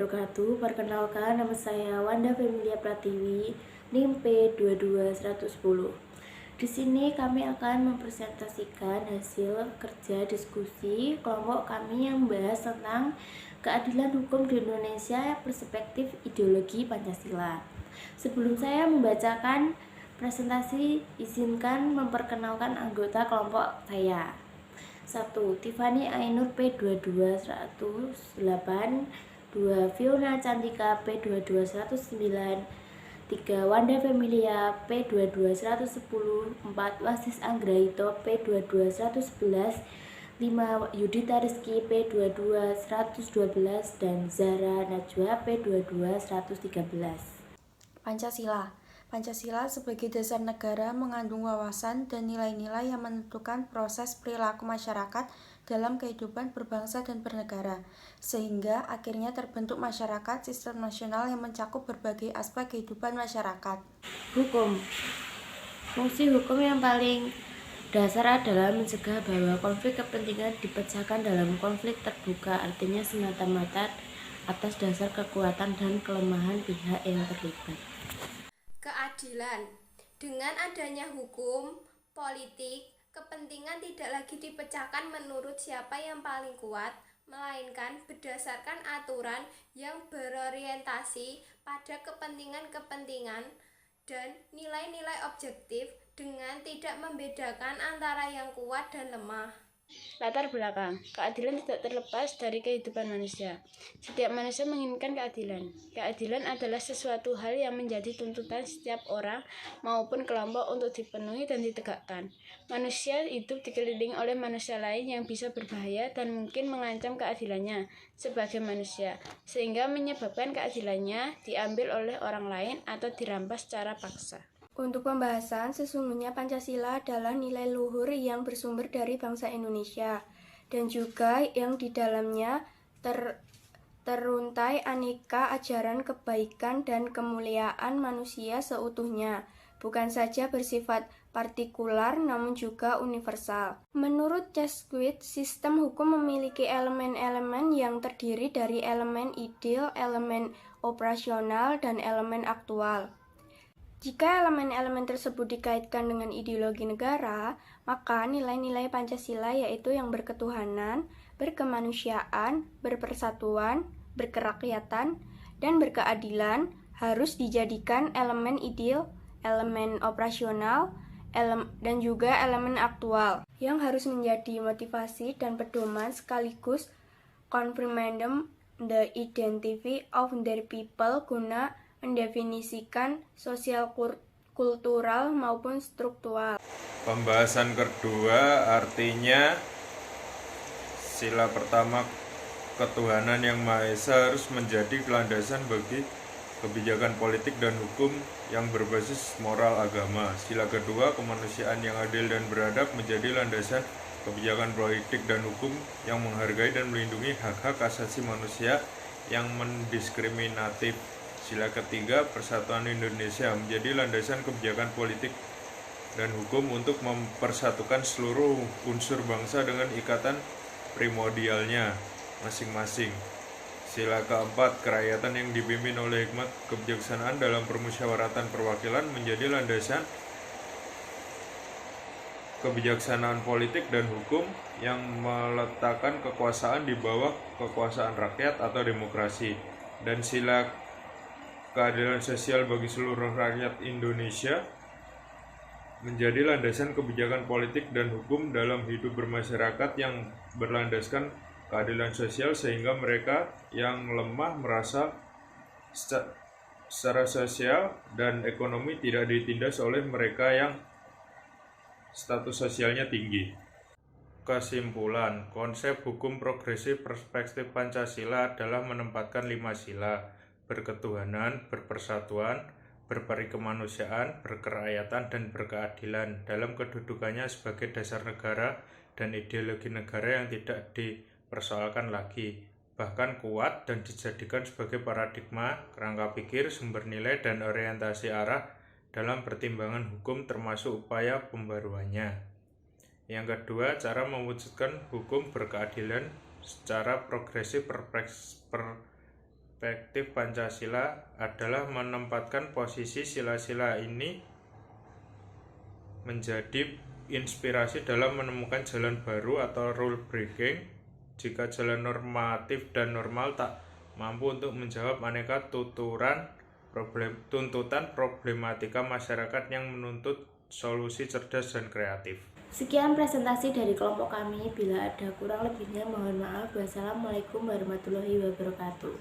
wabarakatuh. Perkenalkan, nama saya Wanda Femilia Pratiwi, NIM P22110. Di sini kami akan mempresentasikan hasil kerja diskusi kelompok kami yang membahas tentang keadilan hukum di Indonesia perspektif ideologi Pancasila. Sebelum saya membacakan presentasi, izinkan memperkenalkan anggota kelompok saya. 1. Tiffany Ainur P22108, 2. Fiona Cantika P22109, 3. Wanda Femilia P22110, 4. Wasis Anggraito P22111, 5. Yudita Rizky P22112, dan Zara Najwa P22113. Pancasila sebagai dasar negara mengandung wawasan dan nilai-nilai yang menentukan proses perilaku masyarakat dalam kehidupan berbangsa dan bernegara, sehingga akhirnya terbentuk masyarakat sistem nasional yang mencakup berbagai aspek kehidupan masyarakat. Hukum. Fungsi hukum yang paling dasar adalah mencegah bahwa konflik kepentingan dipecahkan dalam konflik terbuka, artinya semata-mata atas dasar kekuatan dan kelemahan pihak yang terlibat. Keadilan. Dengan adanya hukum, politik, kepentingan tidak lagi dipecahkan menurut siapa yang paling kuat, melainkan berdasarkan aturan yang berorientasi pada kepentingan-kepentingan dan nilai-nilai objektif dengan tidak membedakan antara yang kuat dan lemah. Latar belakang. Keadilan tidak terlepas dari kehidupan manusia. Setiap manusia menginginkan keadilan. Keadilan adalah sesuatu hal yang menjadi tuntutan setiap orang maupun kelompok untuk dipenuhi dan ditegakkan. Manusia hidup dikelilingi oleh manusia lain yang bisa berbahaya dan mungkin mengancam keadilannya sebagai manusia, sehingga menyebabkan keadilannya diambil oleh orang lain atau dirampas secara paksa. Untuk pembahasan, sesungguhnya Pancasila adalah nilai luhur yang bersumber dari bangsa Indonesia dan juga yang di dalamnya teruntai aneka ajaran kebaikan dan kemuliaan manusia seutuhnya, bukan saja bersifat partikular namun juga universal. Menurut Chesquit, sistem hukum memiliki elemen-elemen yang terdiri dari elemen ideal, elemen operasional, dan elemen aktual. Jika elemen-elemen tersebut dikaitkan dengan ideologi negara, maka nilai-nilai Pancasila yaitu yang berketuhanan, berkemanusiaan, berpersatuan, berkerakyatan, dan berkeadilan harus dijadikan elemen ideal, elemen operasional, dan juga elemen aktual yang harus menjadi motivasi dan pedoman sekaligus confirmandum the identity of their people guna mendefinisikan sosial, kultural maupun struktural. Pembahasan kedua artinya sila pertama, ketuhanan yang Maha Esa harus menjadi landasan bagi kebijakan politik dan hukum yang berbasis moral agama. Sila kedua, kemanusiaan yang adil dan beradab menjadi landasan kebijakan politik dan hukum yang menghargai dan melindungi hak-hak asasi manusia yang mendiskriminatif. Sila ketiga, persatuan Indonesia menjadi landasan kebijakan politik dan hukum untuk mempersatukan seluruh unsur bangsa dengan ikatan primordialnya masing-masing. Sila keempat, kerakyatan yang dipimpin oleh hikmat kebijaksanaan dalam permusyawaratan perwakilan menjadi landasan kebijaksanaan politik dan hukum yang meletakkan kekuasaan di bawah kekuasaan rakyat atau demokrasi. Dan sila keadilan sosial bagi seluruh rakyat Indonesia menjadi landasan kebijakan politik dan hukum dalam hidup bermasyarakat yang berlandaskan keadilan sosial, sehingga mereka yang lemah merasa secara sosial dan ekonomi tidak ditindas oleh mereka yang status sosialnya tinggi. Kesimpulan, konsep hukum progresif perspektif Pancasila adalah menempatkan 5 sila: berketuhanan, berpersatuan, berperikemanusiaan, berkerakyatan, dan berkeadilan dalam kedudukannya sebagai dasar negara dan ideologi negara yang tidak dipersoalkan lagi, bahkan kuat dan dijadikan sebagai paradigma, kerangka pikir, sumber nilai, dan orientasi arah dalam pertimbangan hukum termasuk upaya pembaruannya. Yang kedua, cara mewujudkan hukum berkeadilan secara progresif perspektif Pancasila adalah menempatkan posisi sila-sila ini menjadi inspirasi dalam menemukan jalan baru atau rule breaking jika jalan normatif dan normal tak mampu untuk menjawab aneka tuntutan problematika masyarakat yang menuntut solusi cerdas dan kreatif. Sekian presentasi dari kelompok kami. Bila ada kurang lebihnya mohon maaf. Wassalamualaikum warahmatullahi wabarakatuh.